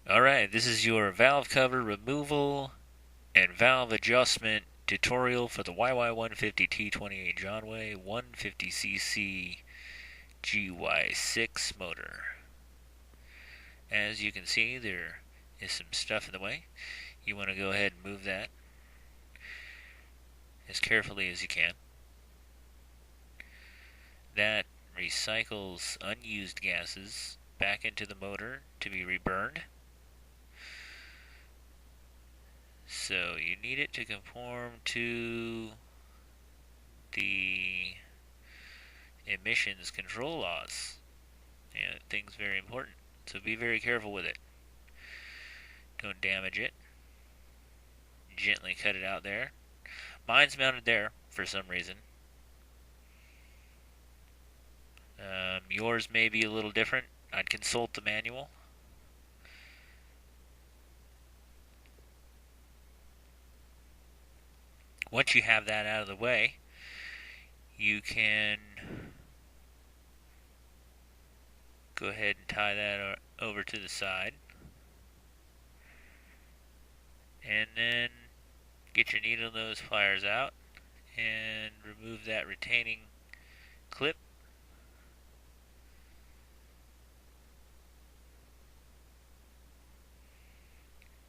Alright, this is your valve cover removal and valve adjustment tutorial for the YY150T28 Johnway 150cc GY6 motor. As you can see, there is some stuff in the way. You want to go ahead and move that as carefully as you can. That recycles unused gases back into the motor to be reburned. So you need it to conform to the emissions control laws. Yeah, thing's very important. So be very careful with it. Don't damage it. Gently cut it out there. Mine's mounted there for some reason. Yours may be a little different. I'd consult the manual. Once you have that out of the way, you can go ahead and tie that over to the side. And then get your needle nose pliers out and remove that retaining clip.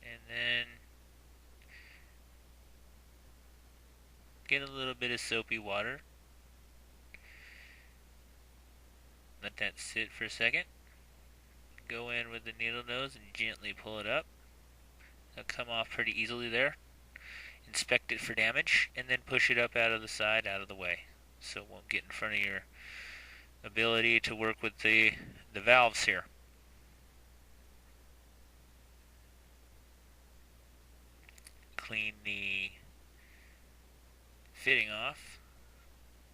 And then get a little bit of soapy water. Let that sit for a second. Go in with the needle nose and gently pull it up. It'll come off pretty easily there. Inspect it for damage and then push it up out of the side, out of the way, so it won't get in front of your ability to work with the valves here. Clean the fitting off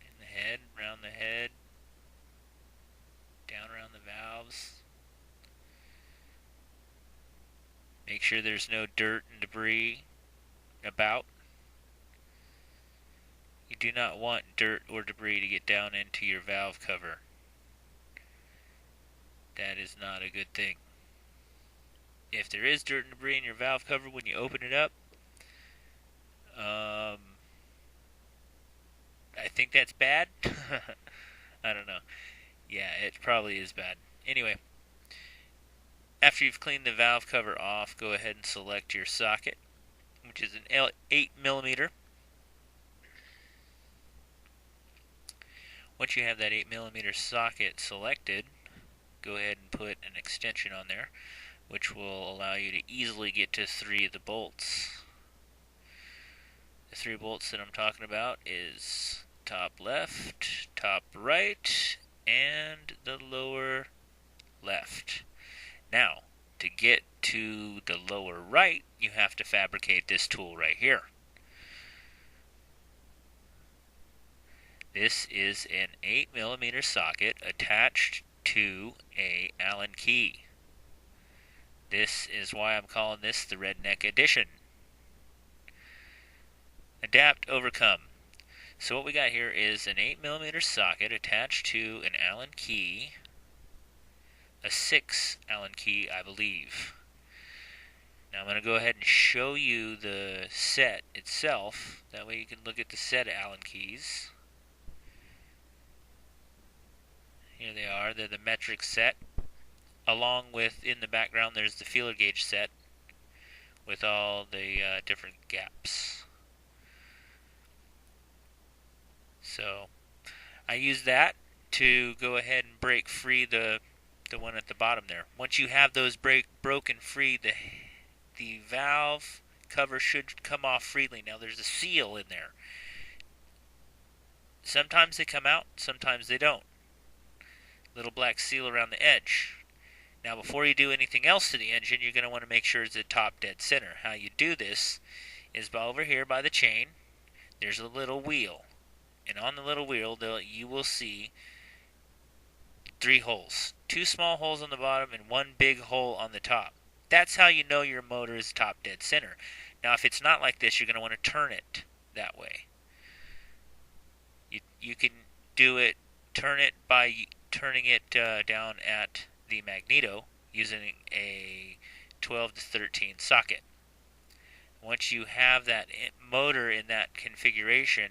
in the head, around the head, down around the valves. Make sure there's no dirt and debris about. You do not want dirt or debris to get down into your valve cover. That is not a good thing. If there is dirt and debris in your valve cover when you open it up, I think that's bad. I don't know. Yeah, it probably is bad. Anyway, after you've cleaned the valve cover off, go ahead and select your socket, which is an 8mm. Once you have that 8mm socket selected, go ahead and put an extension on there, which will allow you to easily get to 3 of the bolts. The 3 bolts that I'm talking about is top left, top right, and the lower left. Now, to get to the lower right, you have to fabricate this tool right here. This is an 8mm socket attached to a Allen key. This is why I'm calling this the Redneck Edition. Adapt, overcome. So what we got here is an 8mm socket attached to an Allen key, a 6 Allen key, I believe. Now I'm going to go ahead and show you the set itself. That way you can look at the set of Allen keys. Here they are. They're the metric set. Along with, in the background, there's the feeler gauge set with all the different gaps. So I use that to go ahead and break free the one at the bottom there. Once you have those broken free, the valve cover should come off freely. Now there's a seal in there. Sometimes they come out, sometimes they don't. Little black seal around the edge. Now before you do anything else to the engine, you're going to want to make sure it's at top dead center. How you do this is by over here by the chain, there's a little wheel. And on the little wheel, you will see 3 holes. 2 small holes on the bottom and 1 big hole on the top. That's how you know your motor is top dead center. Now if it's not like this, you're going to want to turn it that way. You can do it, turn it by turning it down at the magneto using a 12 to 13 socket. Once you have that motor in that configuration,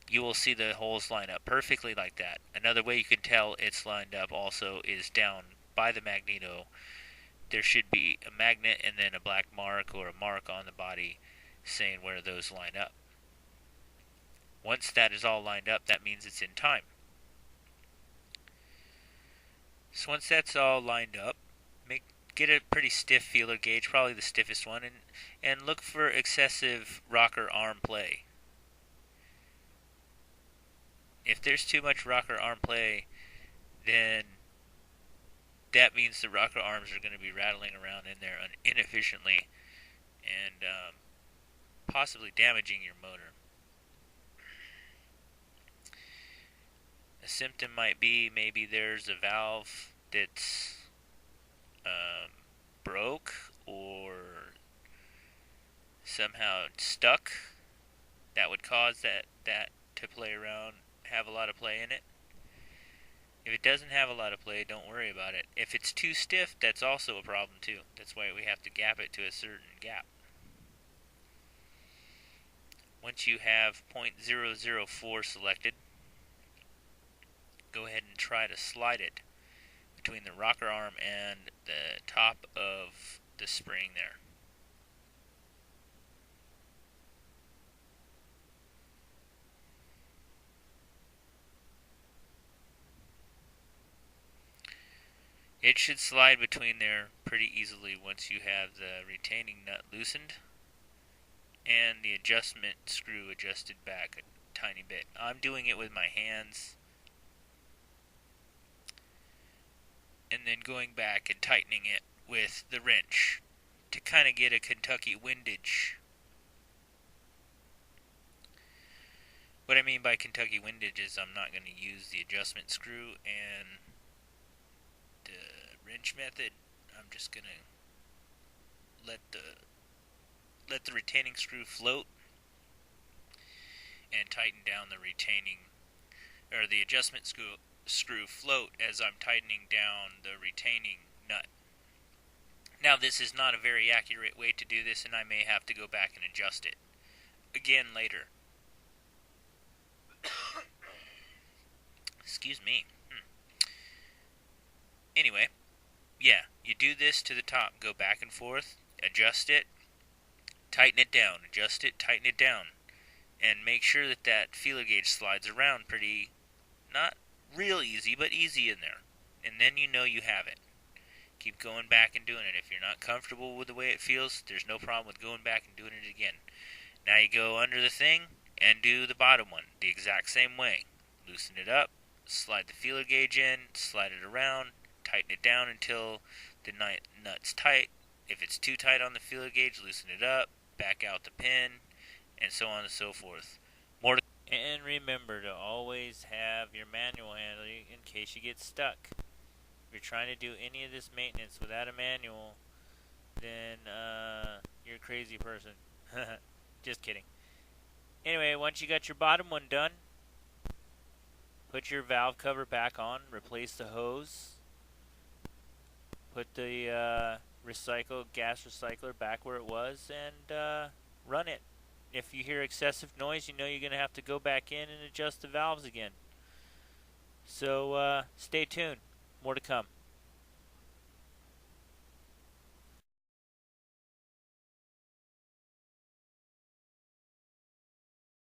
you will see the holes line up perfectly like that. Another way you can tell it's lined up also is down by the magneto. There should be a magnet and then a black mark or a mark on the body saying where those line up. Once that is all lined up, that means it's in time. So once that's all lined up, get a pretty stiff feeler gauge, probably the stiffest one, and look for excessive rocker arm play. If there's too much rocker arm play, then that means the rocker arms are going to be rattling around in there inefficiently and possibly damaging your motor. A symptom might be maybe there's a valve that's broke or somehow stuck. That would cause that to play around, have a lot of play in it. If it doesn't have a lot of play, don't worry about it. If it's too stiff, that's also a problem too. That's why we have to gap it to a certain gap. Once you have 0.004 selected, go ahead and try to slide it between the rocker arm and the top of the spring there. It should slide between there pretty easily once you have the retaining nut loosened and the adjustment screw adjusted back a tiny bit. I'm doing it with my hands and then going back and tightening it with the wrench to kind of get a Kentucky windage. What I mean by Kentucky windage is I'm not going to use the adjustment screw and the wrench method. I'm just going to let the retaining screw float and tighten down the retaining or the adjustment screw float as I'm tightening down the retaining nut. Now this is not a very accurate way to do this, and I may have to go back and adjust it again later. Excuse me. Anyway, yeah, you do this to the top, go back and forth, adjust it, tighten it down, adjust it, tighten it down, and make sure that that feeler gauge slides around pretty, not real easy, but easy in there. And then you know you have it. Keep going back and doing it. If you're not comfortable with the way it feels, there's no problem with going back and doing it again. Now you go under the thing and do the bottom one the exact same way. Loosen it up, slide the feeler gauge in, slide it around, tighten it down until the nut's tight. If it's too tight on the feeler gauge, loosen it up, back out the pin, and so on and so forth. And remember to always have your manual handy in case you get stuck. If you're trying to do any of this maintenance without a manual, then you're a crazy person. Just kidding. Anyway, once you got your bottom one done, put your valve cover back on, replace the hose, put the gas recycler back where it was, and run it. If you hear excessive noise, you know you're going to have to go back in and adjust the valves again. So stay tuned. More to come.